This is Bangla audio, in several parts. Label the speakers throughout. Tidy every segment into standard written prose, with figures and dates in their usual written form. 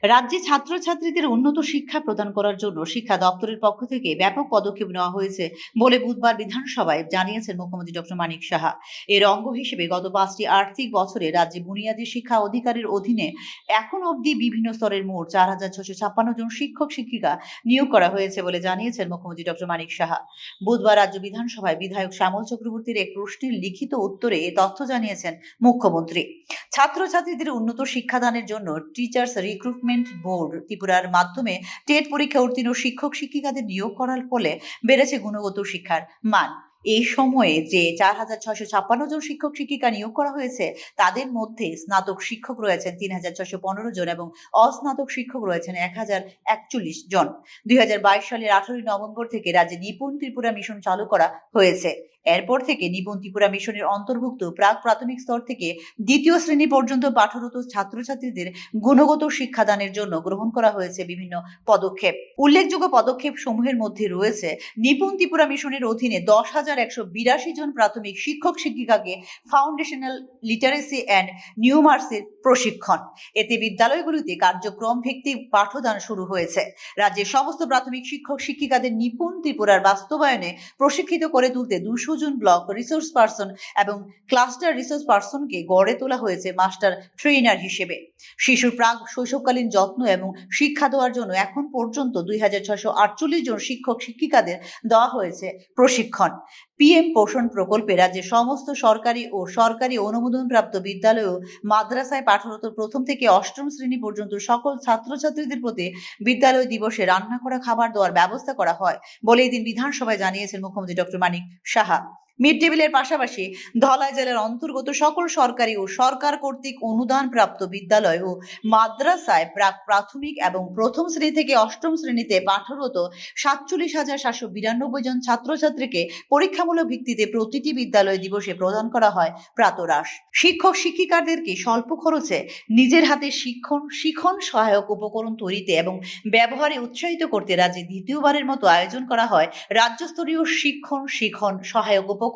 Speaker 1: রাজ্যে ছাত্রছাত্রীদের উন্নত শিক্ষা প্রদান করার জন্য শিক্ষা দপ্তরের পক্ষ থেকে ব্যাপক পদক্ষেপ নেওয়া হয়েছে বলে বুধবার বিধানসভায় জানিয়েছেন মুখ্যমন্ত্রী ডক্টর মানিক সাহা। এর অঙ্গ হিসেবে গত 5টি আর্থিক বছরে রাজ্যে বুনিয়াদী শিক্ষা অধিকারের অধীনে এখন অবধি বিভিন্ন স্তরের মোট 4,656 জন শিক্ষক শিক্ষিকা নিয়োগ করা হয়েছে বলে জানিয়েছেন মুখ্যমন্ত্রী ডক্টর মানিক সাহা। বুধবার রাজ্য বিধানসভায় বিধায়ক শ্যামল চক্রবর্তীর এক প্রশ্নের লিখিত উত্তরে এ তথ্য জানিয়েছেন মুখ্যমন্ত্রী। ছাত্রছাত্রীদের উন্নত শিক্ষাদানের জন্য টিচার্স রিক্রুটমেন্ট বোর্ড ত্রিপুরার মাধ্যমে টেট পরীক্ষা উত্তীর্ণ শিক্ষক শিক্ষিকাদের নিয়োগ করার ফলে বেড়েছে গুণগত শিক্ষার মান। এই সময়ে যে 4,656 জন শিক্ষক শিক্ষিকা নিয়োগ করা হয়েছে তাদের মধ্যে স্নাতক শিক্ষক রয়েছেন 3,615 জন এবং অস্নাতক শিক্ষক রয়েছেন 1,041 জন। 2022 সালের 18 নভেম্বর থেকে রাজ্যে নিপুণ ত্রিপুরা মিশন চালু করা হয়েছে। এরপর থেকে নিপুণ ত্রিপুরা মিশনের অন্তর্ভুক্ত প্রাক প্রাথমিক স্তর থেকে দ্বিতীয় শ্রেণী পর্যন্ত পাঠরত ছাত্রছাত্রীদের গুণগত শিক্ষাদানের জন্য গ্রহণ করা হয়েছে বিভিন্ন পদক্ষেপ। উল্লেখযোগ্য পদক্ষেপ সমূহের মধ্যে রয়েছে নিপুণ ত্রিপুরা মিশনের অধীনে 10,182 জন প্রাথমিক শিক্ষক শিক্ষিকাকে ফাউন্ডেশনাল লিটারেসি অ্যান্ড নিউমার্সির প্রশিক্ষণ। এতে বিদ্যালয়গুলিতে কার্যক্রম ভিত্তিক পাঠদান শুরু হয়েছে। রাজ্যের সমস্ত প্রাথমিক শিক্ষক শিক্ষিকাদের নিপুণ ত্রিপুরার বাস্তবায়নে প্রশিক্ষিত করে তুলতে 200 জন ব্লক রিসোর্স পার্সন এবং ক্লাস্টার রিসোর্স পার্সনকে গড়ে তোলা হয়েছে মাস্টার ট্রেনার হিসেবে। শিশুর প্রাক শৈশবকালীন যত্ন এবং শিক্ষা দেওয়ার জন্য এখন পর্যন্ত 2,648 জন শিক্ষক শিক্ষিকাদের দেওয়া হয়েছে প্রশিক্ষণ। পিএম পোষণ প্রকল্পে রাজ্যের সমস্ত সরকারি ও সরকারি অনুমোদনপ্রাপ্ত বিদ্যালয় ও মাদ্রাসায় পাঠরত প্রথম থেকে অষ্টম শ্রেণী পর্যন্ত সকল ছাত্রছাত্রীদের প্রতি বিদ্যালয় দিবসে রান্না করা খাবার দেওয়ার ব্যবস্থা করা হয় বলে এদিন বিধানসভায় জানিয়েছেন মুখ্যমন্ত্রী doctor Manik Saha. Mid day মিলের পাশাপাশি ধলাই জেলার অন্তর্গত সকল সরকারি ও সরকার কর্তৃক অনুদান প্রাপ্ত বিদ্যালয় ও মাদ্রাসায় প্রাক প্রাথমিক এবং প্রথম শ্রেণী থেকে অষ্টম শ্রেণীতে পাঠরত 47,792 জন ছাত্রছাত্রীকে পরীক্ষামূলক ভিত্তিতে প্রতিটি বিদ্যালয় দিবসে প্রদান করা হয় প্রাতরাশ। শিক্ষক শিক্ষিকাদেরকে স্বল্প খরচে নিজের হাতে শিখন সহায়ক উপকরণ তৈরিতে এবং ব্যবহারে উৎসাহিত করতে রাজ্যে দ্বিতীয়বারের মতো আয়োজন করা হয় রাজ্যস্তরীয় শিখন সহায়ক উপকরণ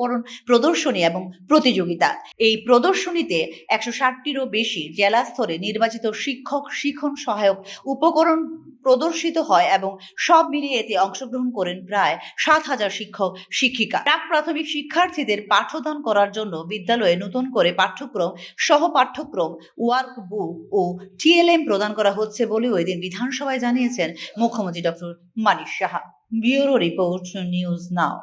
Speaker 1: প্রদর্শনী এবং প্রতিযোগিতা। এই প্রদর্শনীতে 160টিরও বেশি জেলা স্তরে নির্বাচিত শিখন সহায়ক উপকরণ প্রদর্শিত হয় এবং সব মিলিয়ে এতে অংশগ্রহণ করেন প্রায় 7,000 শিক্ষক শিক্ষিকা। প্রাক প্রাথমিক শিক্ষার্থীদের পাঠদান করার জন্য বিদ্যালয়ে নতুন করে পাঠ্যক্রম সহ পাঠ্যক্রম ওয়ার্কবুক ও টিএলএম প্রদান করা হচ্ছে বলেও এদিন বিধানসভায় জানিয়েছেন মুখ্যমন্ত্রী doctor Manik Saha. Bureau report, news নাও।